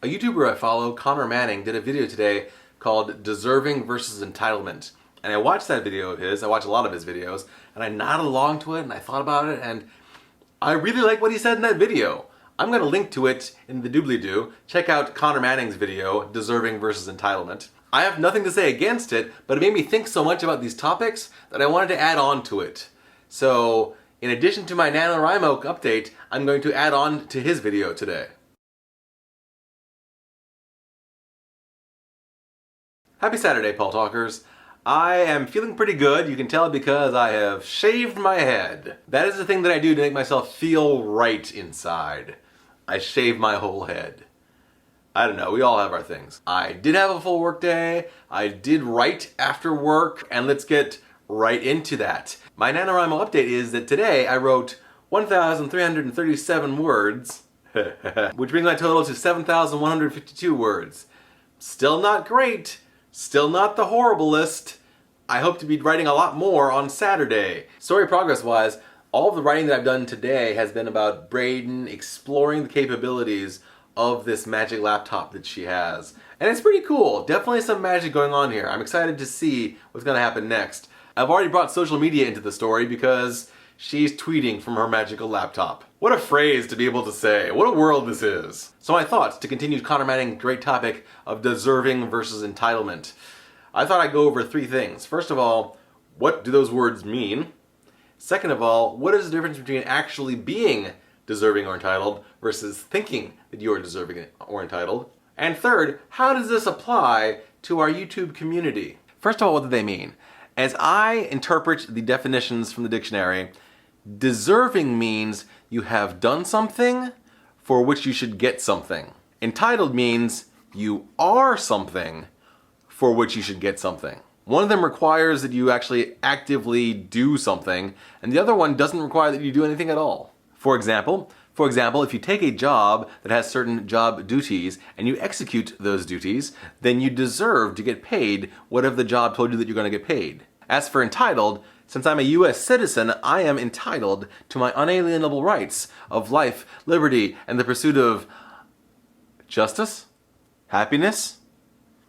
A YouTuber I follow, Connor Manning, did a video today called Deserving versus Entitlement. And I watched that video of his, I watch a lot of his videos, and I nodded along to it and I thought about it, and I really like what he said in that video. I'm going to link to it in the doobly-doo. Check out Connor Manning's video, Deserving versus Entitlement. I have nothing to say against it, but it made me think so much about these topics that I wanted to add on to it. So, in addition to my NaNoWriMo update, I'm going to add on to his video today. Happy Saturday, Paul Talkers. I am feeling pretty good. You can tell because I have shaved my head. That is the thing that I do to make myself feel right inside. I shave my whole head. I don't know, we all have our things. I did have a full work day. I did write after work, and let's get right into that. My NaNoWriMo update is that today I wrote 1,337 words, which brings my total to 7,152 words. Still not great. Still not the horriblest. I hope to be writing a lot more on Saturday. Story progress-wise, all of the writing that I've done today has been about Braden exploring the capabilities of this magic laptop that she has. And it's pretty cool. Definitely some magic going on here. I'm excited to see what's going to happen next. I've already brought social media into the story because she's tweeting from her magical laptop. What a phrase to be able to say. What a world this is. So my thoughts, to continue Connor Manning's great topic of deserving versus entitlement. I thought I'd go over three things. First of all, what do those words mean? Second of all, what is the difference between actually being deserving or entitled versus thinking that you are deserving or entitled? And third, how does this apply to our YouTube community? First of all, what do they mean? As I interpret the definitions from the dictionary, deserving means you have done something for which you should get something. Entitled means you are something for which you should get something. One of them requires that you actually actively do something, and the other one doesn't require that you do anything at all. For example, if you take a job that has certain job duties and you execute those duties, then you deserve to get paid whatever the job told you that you're going to get paid. As for entitled, since I'm a U.S. citizen, I am entitled to my unalienable rights of life, liberty, and the pursuit of justice? Happiness?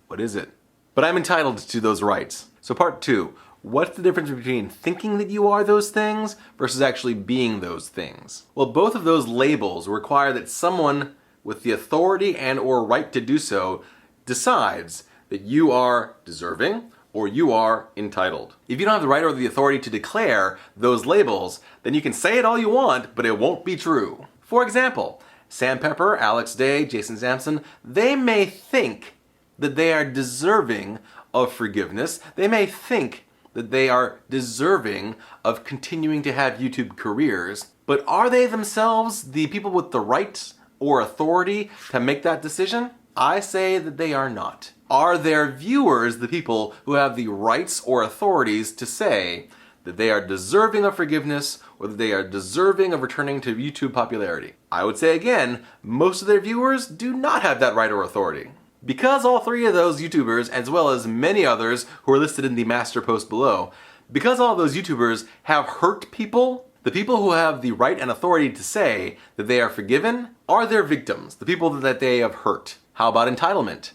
What is it? But I'm entitled to those rights. So part two, what's the difference between thinking that you are those things versus actually being those things? Well, both of those labels require that someone with the authority and or right to do so decides that you are deserving or you are entitled. If you don't have the right or the authority to declare those labels, then you can say it all you want, but it won't be true. For example, Sam Pepper, Alex Day, Jason Sampson, they may think that they are deserving of forgiveness. They may think that they are deserving of continuing to have YouTube careers, but are they themselves the people with the right or authority to make that decision? I say that they are not. Are their viewers the people who have the rights or authorities to say that they are deserving of forgiveness or that they are deserving of returning to YouTube popularity? I would say again, most of their viewers do not have that right or authority. Because all three of those YouTubers, as well as many others who are listed in the master post below, because all those YouTubers have hurt people, the people who have the right and authority to say that they are forgiven are their victims, the people that they have hurt. How about entitlement?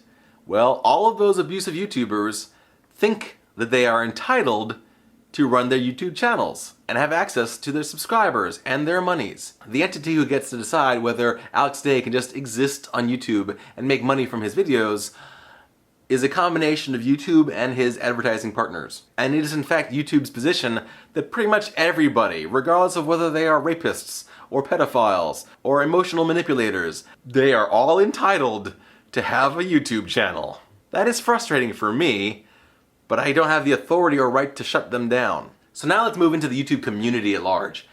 Well, all of those abusive YouTubers think that they are entitled to run their YouTube channels and have access to their subscribers and their monies. The entity who gets to decide whether Alex Day can just exist on YouTube and make money from his videos is a combination of YouTube and his advertising partners. And it is in fact YouTube's position that pretty much everybody, regardless of whether they are rapists or pedophiles or emotional manipulators, they are all entitled to have a YouTube channel. That is frustrating for me, but I don't have the authority or right to shut them down. So now let's move into the YouTube community at large.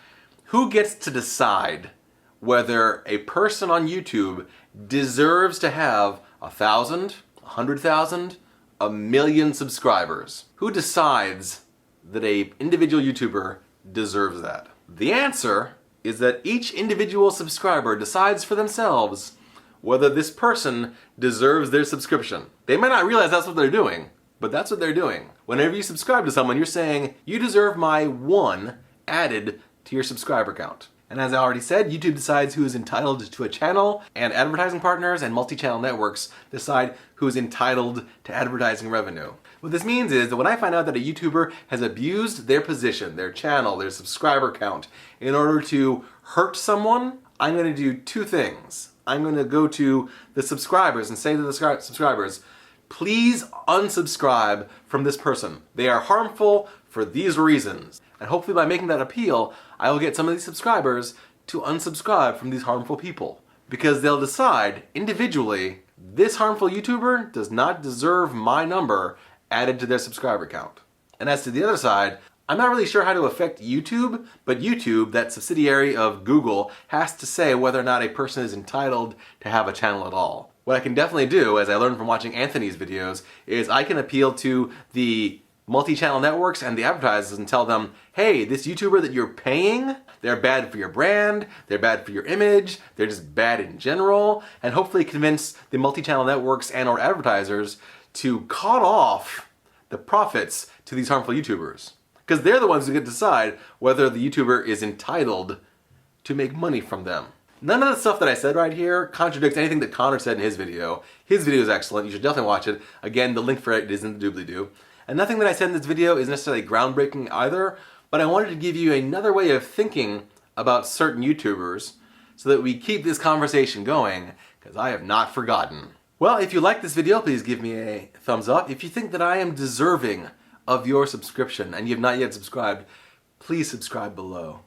Who gets to decide whether a person on YouTube deserves to have 1,000, 100,000, 1,000,000 subscribers? Who decides that an individual YouTuber deserves that? The answer is that each individual subscriber decides for themselves whether this person deserves their subscription. They might not realize that's what they're doing, but that's what they're doing. Whenever you subscribe to someone, you're saying, you deserve my one added to your subscriber count. And as I already said, YouTube decides who is entitled to a channel, and advertising partners and multi-channel networks decide who is entitled to advertising revenue. What this means is that when I find out that a YouTuber has abused their position, their channel, their subscriber count in order to hurt someone, I'm going to do two things. I'm going to go to the subscribers and say to the subscribers, please unsubscribe from this person. They are harmful for these reasons. And hopefully by making that appeal, I will get some of these subscribers to unsubscribe from these harmful people. Because they'll decide individually, this harmful YouTuber does not deserve my number added to their subscriber count. And as to the other side, I'm not really sure how to affect YouTube, but YouTube, that subsidiary of Google, has to say whether or not a person is entitled to have a channel at all. What I can definitely do, as I learned from watching Anthony's videos, is I can appeal to the multi-channel networks and the advertisers and tell them, hey, this YouTuber that you're paying, they're bad for your brand, they're bad for your image, they're just bad in general, and hopefully convince the multi-channel networks and or advertisers to cut off the profits to these harmful YouTubers. Because they're the ones who get to decide whether the YouTuber is entitled to make money from them. None of the stuff that I said right here contradicts anything that Connor said in his video. His video is excellent, you should definitely watch it. Again, the link for it is in the doobly-doo. And nothing that I said in this video is necessarily groundbreaking either, but I wanted to give you another way of thinking about certain YouTubers so that we keep this conversation going, because I have not forgotten. Well, if you like this video, please give me a thumbs up. If you think that I am deserving of your subscription and you have not yet subscribed, please subscribe below.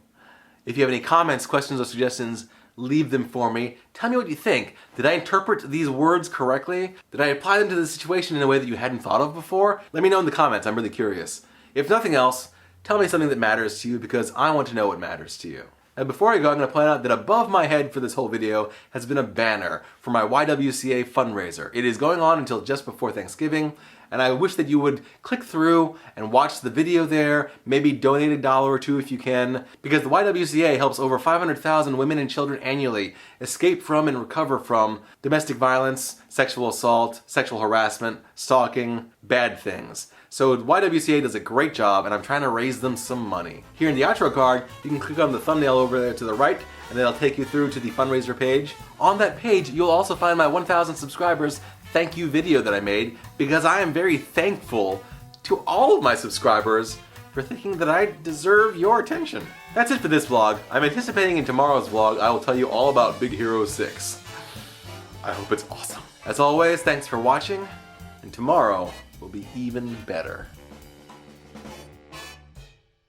If you have any comments, questions, or suggestions, leave them for me. Tell me what you think. Did I interpret these words correctly? Did I apply them to the situation in a way that you hadn't thought of before? Let me know in the comments, I'm really curious. If nothing else, tell me something that matters to you because I want to know what matters to you. And before I go, I'm going to point out that above my head for this whole video has been a banner for my YWCA fundraiser. It is going on until just before Thanksgiving, and I wish that you would click through and watch the video there, maybe donate $1 or $2 if you can, because the YWCA helps over 500,000 women and children annually escape from and recover from domestic violence, sexual assault, sexual harassment, stalking, bad things. So YWCA does a great job, and I'm trying to raise them some money. Here in the outro card, you can click on the thumbnail over there to the right, and then it'll take you through to the fundraiser page. On that page, you'll also find my 1,000 subscribers thank you video that I made, because I am very thankful to all of my subscribers for thinking that I deserve your attention. That's it for this vlog. I'm anticipating in tomorrow's vlog I will tell you all about Big Hero 6. I hope it's awesome. As always, thanks for watching, and tomorrow will be even better.